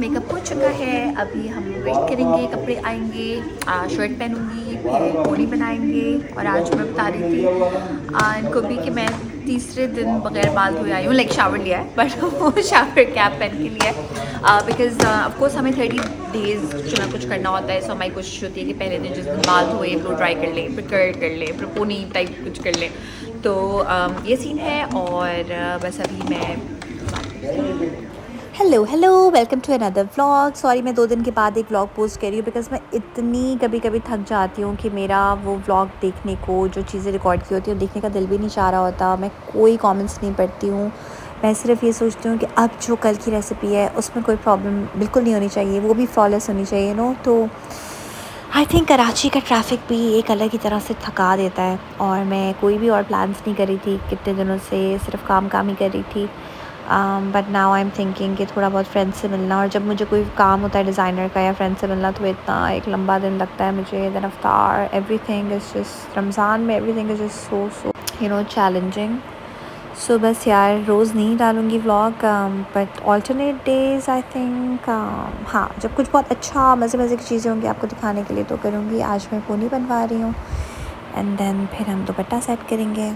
Makeup हो चुका है, अभी हम वेट करेंगे कपड़े आएंगे, शर्ट पहनूंगी, फिर पोनी बनाएंगे। और आज मैं बता रही थी इनको भी कि मैं तीसरे दिन बगैर बाल धोए आई हूँ, लाइक शावर लिया है बट वो शावर कैप पहन के लिया है बिकॉज ऑफकोर्स हमें 30 डेज कुछ ना कुछ करना होता है। सो हमारी कोशिश होती है कि पहले दिन जिस दिन बाल धोए ब्लो ड्राई कर ले, फिर कर्ल कर ले, फिर पोनी टाइप कुछ कर ले। तो ये सीन है और बस अभी मैं hello hello welcome to another vlog. Sorry मैं 2 दिन के बाद एक व्लॉग पोस्ट कर रही हूँ बिकॉज़ मैं इतनी कभी कभी थक जाती हूँ कि मेरा वो व्लॉग देखने को, जो चीज़ें रिकॉर्ड की होती हैं देखने का दिल भी नहीं चाह रहा होता। मैं कोई कमेंट्स नहीं पढ़ती हूँ, मैं सिर्फ ये सोचती हूँ कि अब जो कल की रेसिपी है उसमें कोई प्रॉब्लम बिल्कुल नहीं होनी चाहिए, वो भी फ्लॉलेस होनी चाहिए नो। तो आई थिंक कराची का ट्रैफ़िक भी एक अलग ही तरह से थका देता है और मैं कोई भी और प्लान्स नहीं कर रही थी कितने दिनों से, सिर्फ काम ही कर रही थी। But now I am thinking कि थोड़ा बहुत फ्रेंड्स से मिलना, और जब मुझे कोई काम होता है डिज़ाइनर का या फ्रेंड से मिलना तो इतना एक लंबा दिन लगता है मुझे। देन अफ्तार एवरीथिंग इज़ जस्ट, रमज़ान में everything is just so challenging. So बस यार रोज़ नहीं डालूँगी vlog but alternate days I think. हाँ, जब कुछ बहुत अच्छा मज़े की चीज़ें होंगी आपको दिखाने के लिए तो करूँगी। आज मैं पोनी बनवा रही हूँ एंड देन फिर हम दुपट्टा सेट करेंगे।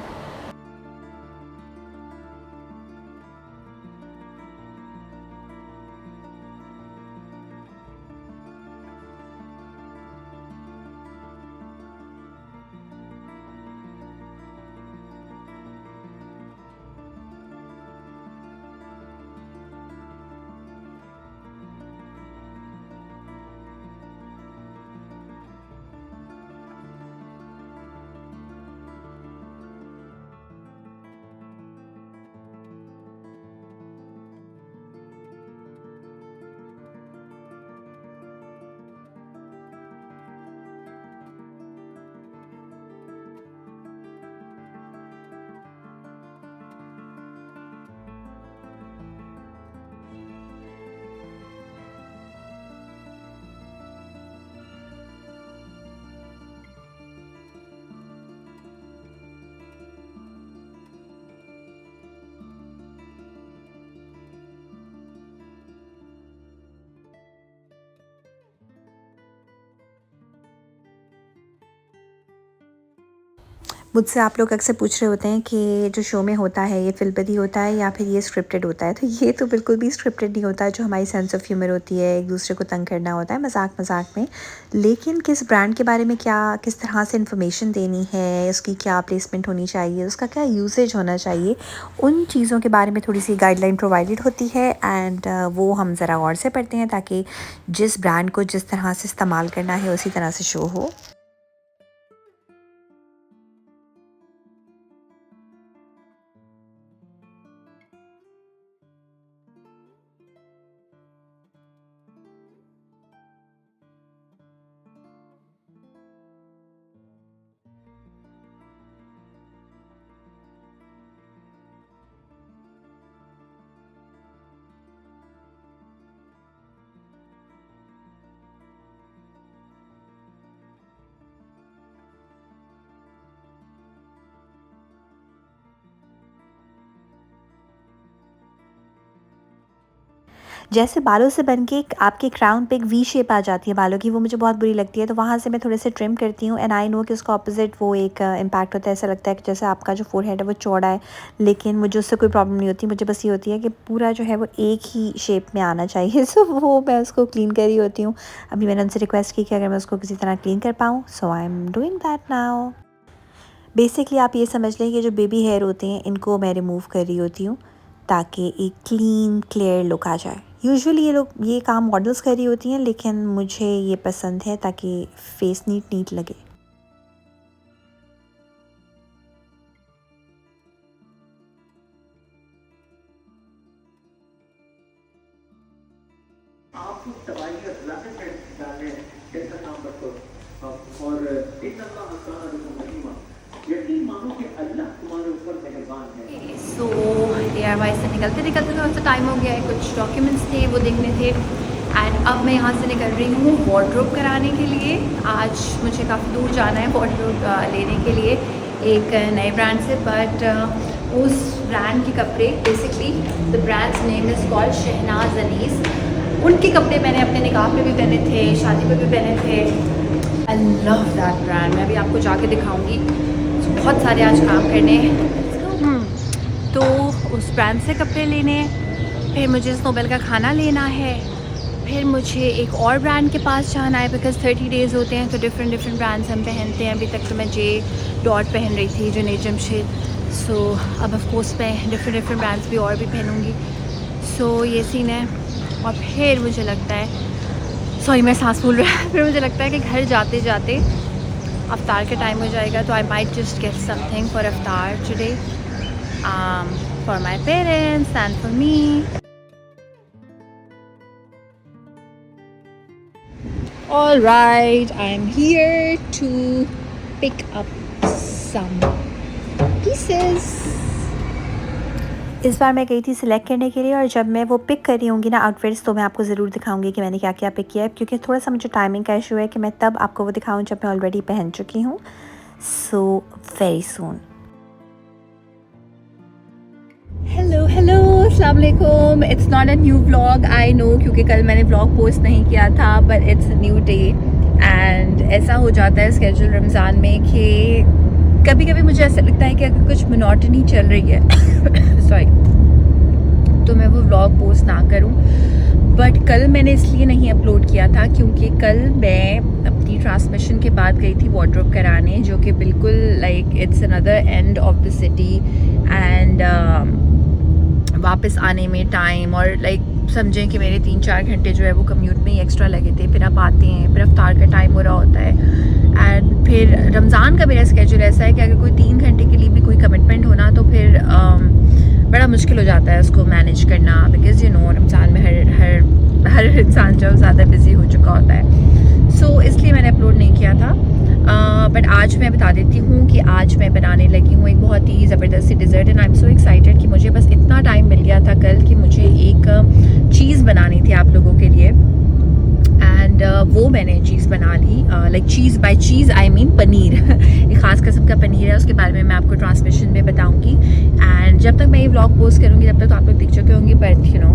मुझसे आप लोग अक्सर पूछ रहे होते हैं कि जो शो में होता है ये फ़िल्मी होता है या फिर ये स्क्रिप्टेड होता है। तो ये तो बिल्कुल भी स्क्रिप्टेड नहीं होता है। जो हमारी सेंस ऑफ ह्यूमर होती है, एक दूसरे को तंग करना होता है मजाक में। लेकिन किस ब्रांड के बारे में क्या किस तरह से इन्फॉर्मेशन देनी है, उसकी क्या प्लेसमेंट होनी चाहिए, उसका क्या यूसेज होना चाहिए, उन चीज़ों के बारे में थोड़ी सी गाइडलाइन प्रोवाइडेड होती है। एंड वो हम ज़रा गौर से पढ़ते हैं ताकि जिस ब्रांड को जिस तरह से इस्तेमाल करना है उसी तरह से शो हो। जैसे बालों से बन के आपके क्राउन पे एक वी शेप आ जाती है बालों की, वो मुझे बहुत बुरी लगती है। तो वहाँ से मैं थोड़े से ट्रिम करती हूँ एंड आई नो कि उसका ऑपोजिट वो एक इम्पैक्ट होता है। ऐसा लगता है कि जैसे आपका जो फोरहेड है वो चौड़ा है, लेकिन मुझे उससे कोई प्रॉब्लम नहीं होती। मुझे बस ये होती है कि पूरा जो है वो एक ही शेप में आना चाहिए। सो वो मैं उसको क्लीन कर रही होती हूँ। अभी मैंने उनसे रिक्वेस्ट की कि अगर मैं उसको किसी तरह क्लीन कर पाऊँ, so I am doing that now. Basically आप ये समझ लें कि जो बेबी हेयर होते हैं इनको मैं रिमूव कर रही होती हूँ ताकि एक क्लीन क्लियर लुक आ जाए। यूजुअली ये लोग ये काम मॉडल्स कर रही होती हैं, लेकिन मुझे ये पसंद है ताकि फेस नीट लगे। आप तबाही डालें ऐसा काम करते हो और इन अल्लाह हसाना रहीमा, यकीन मानो कि अल्लाह तुम्हारे ऊपर मेहरबान है। सो DIY से निकलते थोड़ा सा टाइम हो गया है, कुछ डॉक्यूमेंट्स थे वो देखने थे एंड अब मैं यहाँ से निकल रही हूँ वार्डरोब कराने के लिए। आज मुझे काफ़ी दूर जाना है वार्डरोब लेने के लिए एक नए ब्रांड से, बट उस ब्रांड के कपड़े basically the brand's name is called Shahnaz Anees. उनके कपड़े मैंने अपने निकाह पे भी पहने थे, शादी पे भी पहने थे। I love that brand. मैं अभी आपको जाके दिखाऊंगी। बहुत सारे आज काम करने तो उस ब्रांड से कपड़े लेने, फिर मुझे स्नोबेल का खाना लेना है, फिर मुझे एक और ब्रांड के पास जाना है बिकॉज़ 30 डेज़ होते हैं तो डिफरेंट ब्रांड्स हम पहनते हैं। अभी तक तो मैं जे डॉट पहन रही थी, जुनैद जमशेद। सो अब ऑफ कोर्स मैं डिफरेंट ब्रांड्स भी और भी पहनूंगी। सो ये सीन है। और फिर मुझे लगता है, सॉरी मैं सांस फूल रहा है, फिर मुझे लगता है कि घर जाते जाते अफ्तार का टाइम हो जाएगा तो I might just get something for अफ्तार today, for my parents and for me. All right, I'm here to pick up some pieces. इस बार मैं गई थी सिलेक्ट करने के लिए और जब मैं वो पिक कर रही होंगी ना आउटफिट्स तो मैं आपको ज़रूर दिखाऊंगी कि मैंने क्या क्या पिक किया है, क्योंकि थोड़ा सा मुझे टाइमिंग का इशू है कि मैं तब आपको वो दिखाऊं जब मैं ऑलरेडी पहन चुकी हूँ। So very soon. हेलो अस्सलाम वालेकुम। It's not a new vlog, I know, क्योंकि कल मैंने व्लॉग पोस्ट नहीं किया था, but it's a new day. And ऐसा हो जाता है स्केड्यूल रमज़ान में कि कभी कभी मुझे ऐसा लगता है कि अगर कुछ मोनोटनी चल रही है सॉरी, तो मैं वो व्लॉग पोस्ट ना करूं। बट कल मैंने इसलिए नहीं अपलोड किया था क्योंकि कल मैं अपनी ट्रांसमिशन के बाद गई थी वार्डरोब कराने, जो कि बिल्कुल like it's another end of the city. And वापस आने में टाइम और लाइक समझें कि मेरे 3-4 घंटे जो है वो कम्यूट में ही एक्स्ट्रा लगे थे। फिर आप आते हैं, फिर अफ्तार का टाइम हो रहा होता है। एंड फिर रमज़ान का मेरा स्केड्यूल ऐसा है कि अगर कोई 3 घंटे के लिए भी कोई कमिटमेंट होना तो फिर बड़ा मुश्किल हो जाता है उसको मैनेज करना, बिकॉज़ यू नो रमज़ान में हर इंसान जो ज़्यादा बिज़ी हो चुका होता है। सो इसलिए मैंने अपलोड नहीं किया था। बट आज मैं बता देती हूँ कि आज मैं बनाने लगी हूँ एक बहुत ही ज़बरदस्त सी dessert. And I am so excited कि मुझे बस इतना टाइम मिल गया था कल कि मुझे एक चीज़ बनानी थी आप लोगों के लिए। एंड वो मैंने चीज़ बना ली, like cheese by cheese I mean paneer एक ख़ास किस्म का पनीर है, उसके बारे में मैं आपको ट्रांसमिशन में बताऊंगी। एंड जब तक मैं ये व्लॉग पोस्ट करूँगी तब तक तो आप लोग देख चुके होंगे, बट यू नो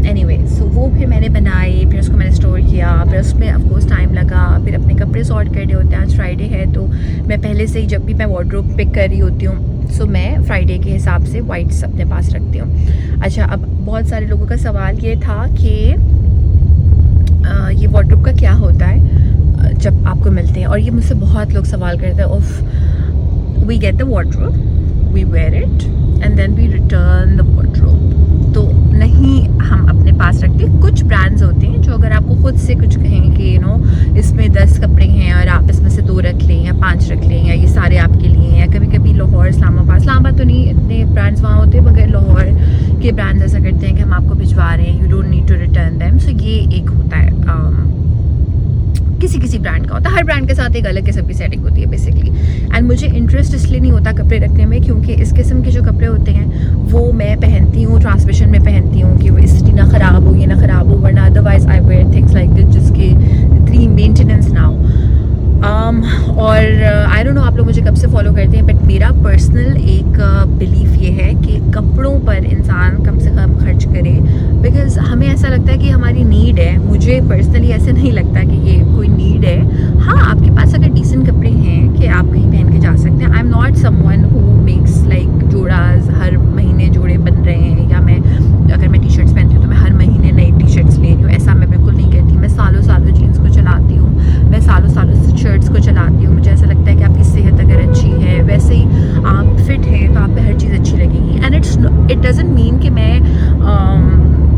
एनीवे। सो वो फिर मैंने बनाई, फिर उसको मैंने स्टोर किया, फिर उसमें ऑफकोर्स टाइम लगा। फिर अपने कपड़े सॉर्ट करने होते हैं, आज फ्राइडे है तो मैं पहले से ही जब भी मैं वार्डरोब पिक कर रही होती हूँ सो मैं फ्राइडे के हिसाब से वाइट्स अपने पास रखती हूँ। अच्छा, अब बहुत सारे लोगों का सवाल ये था कि ये वार्डरोब का क्या होता है जब आपको मिलते हैं, और ये मुझसे बहुत लोग सवाल करते हैं। उफ, we get the wardrobe, we wear it and then we return the wardrobe. तो नहीं, हम अपने पास रखते हैं। कुछ ब्रांड्स होते हैं जो अगर आपको खुद से कुछ कहें कि यू नो इसमें 10 कपड़े हैं और आप इसमें से 2 रख लें या 5 रख लें या ये सारे आपके लिए हैं, या कभी कभी लाहौर इस्लामाबाद तो नहीं इतने ब्रांड्स वहाँ होते, मगर लाहौर के ब्रांड्स ऐसा करते हैं कि हम आपको भिजवा रहे हैं, you don't need to return them. So ये एक होता है, किसी ब्रांड का होता है। हर ब्रांड के साथ एक अलग किस्म की सेटिंग होती है बेसिकली। एंड मुझे इंटरेस्ट इसलिए नहीं होता कपड़े रखने में क्योंकि इस किस्म के जो कपड़े होते हैं वो मैं पहनती हूँ, ट्रांसमिशन में पहनती हूँ कि वो इसलिए ना ख़राब हो, ये ना ख़राब हो, वरना otherwise I wear things like this जिसके इतनी मेंटेनेंस ना हो। और आई डोंट नो आप लोग मुझे कब से फॉलो करते हैं, बट मेरा पर्सनल एक बिलीफ ये है कि कपड़ों पर इंसान कम से कम खर्च करे, बिकॉज़ हमें ऐसा लगता है कि हमारी नीड है। मुझे पर्सनली ऐसे नहीं लगता कि ये कोई नीड है। हाँ, आपके पास अगर डिसेंट कपड़े हैं कि आप कहीं पहन के जा सकते हैं। I am not someone who makes like जोड़ास, हर महीने जोड़े बन रहे हैं, या मैं अगर मैं टी शर्ट्स पहनती हूँ तो मैं हर महीने नई टी शर्ट्स ले रही हूँ, ऐसा मैं बिल्कुल नहीं करती। मैं सालों जीन्स को चलाती हूँ, मैं सालों शर्ट्स को चलाती हूँ। मुझे ऐसा लगता है कि आपकी सेहत अगर अच्छी है, वैसे ही आप फिट हैं तो आप पे हर चीज़ अच्छी लगेगी। एंड इट डजंट मीन कि मैं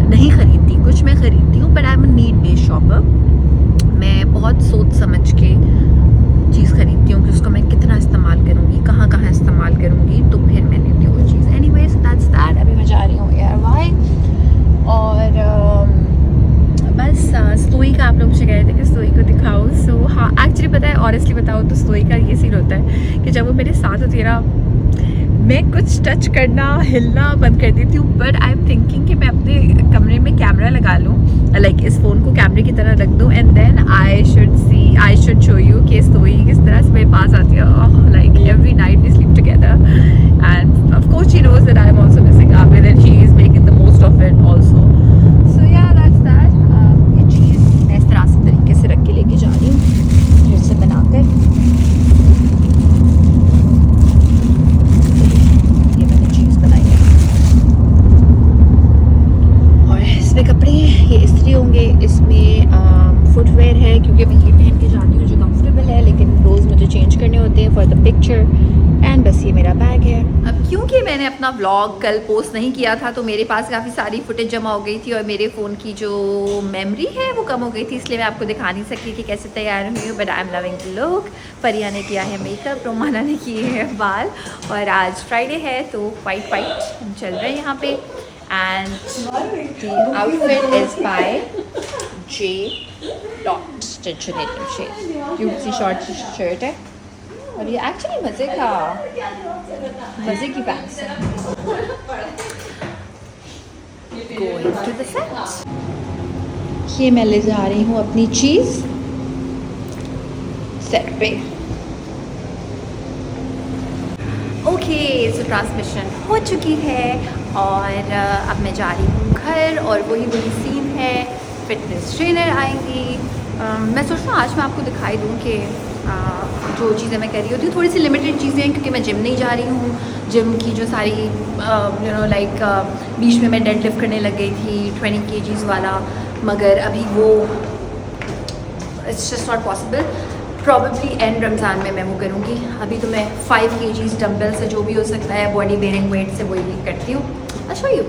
नहीं ख़रीदती, कुछ मैं ख़रीदती हूँ, but I am a need based shopper. मैं बहुत सोच समझ के चीज़ ख़रीदती हूँ कि उसको मैं कितना इस्तेमाल करूँगी, कहाँ इस्तेमाल करूँगी, तो फिर मैं लेती हूँ वो चीज़। Anyways that's that. अभी मैं जा रही हूँ एयरवाई, और बस स्टोरी का आप लोग मुझे कह रहे थे कि स्टोरी को दिखाओ। सो हाँ, एक्चुअली पता है, ऑनेस्टली बताओ तो स्टोरी का ये सीन होता है कि जब वो मेरे साथ होती है ना, मैं कुछ टच करना, हिलना बंद कर देती हूँ। बट आई एम थिंकिंग कि मैं अपने कमरे में कैमरा लगा लूँ, लाइक इस फ़ोन को कैमरे की तरह रख दूँ, and then I should show you कि स्टोरी किस तरह से मेरे पास आती है। Like every night we sleep together and of course she knows that I am also missing Abid and she is making the most of it also. So yeah that's ये इस्त्री होंगे, इसमें फुटवेयर है क्योंकि मैं ये पहन के जाती हूँ जो कंफर्टेबल है, लेकिन रोज़ मुझे चेंज करने होते हैं फॉर द पिक्चर। एंड बस ये मेरा बैग है। अब क्योंकि मैंने अपना व्लॉग कल पोस्ट नहीं किया था तो मेरे पास काफ़ी सारी फुटेज जमा हो गई थी और मेरे फ़ोन की जो मेमोरी है वो कम हो गई थी, इसलिए मैं आपको दिखा नहीं सकी कि कैसे तैयार हुई हूँ। But I am loving the look. परिया ने किया है मेकअप, रोमाना ने किए हैं बाल, और आज फ्राइडे है तो वाइट हम चल रहे हैं यहाँ पे। And the outfit is by J dot cute see short shirt है, और ये एक्चुअली मज़े की पैंट्स है। Going to the set. ये मैं ले जा रही हूँ अपनी चीज़ सेट पे। ओके, सो ट्रांसमिशन हो चुकी है और अब मैं जा रही हूँ घर, और वही सीन है, फिटनेस ट्रेनर आएंगी। मैं सोच रहा हूँ आज मैं आपको दिखाई दूँ कि जो चीज़ें मैं कर रही होती हूँ, थोड़ी सी लिमिटेड चीज़ें हैं क्योंकि मैं जिम नहीं जा रही हूँ। जिम की जो सारी लाइक बीच में मैं डेड लिफ्ट करने लग गई थी 20 kgs वाला, मगर अभी वो it's just not possible. Probably and Ramzan में मैं वो करूँगी। अभी तो मैं 5 kgs डम्बल से जो भी हो सकता है बॉडी बेयरिंग वेट से वही करती हूँ। I'll show you.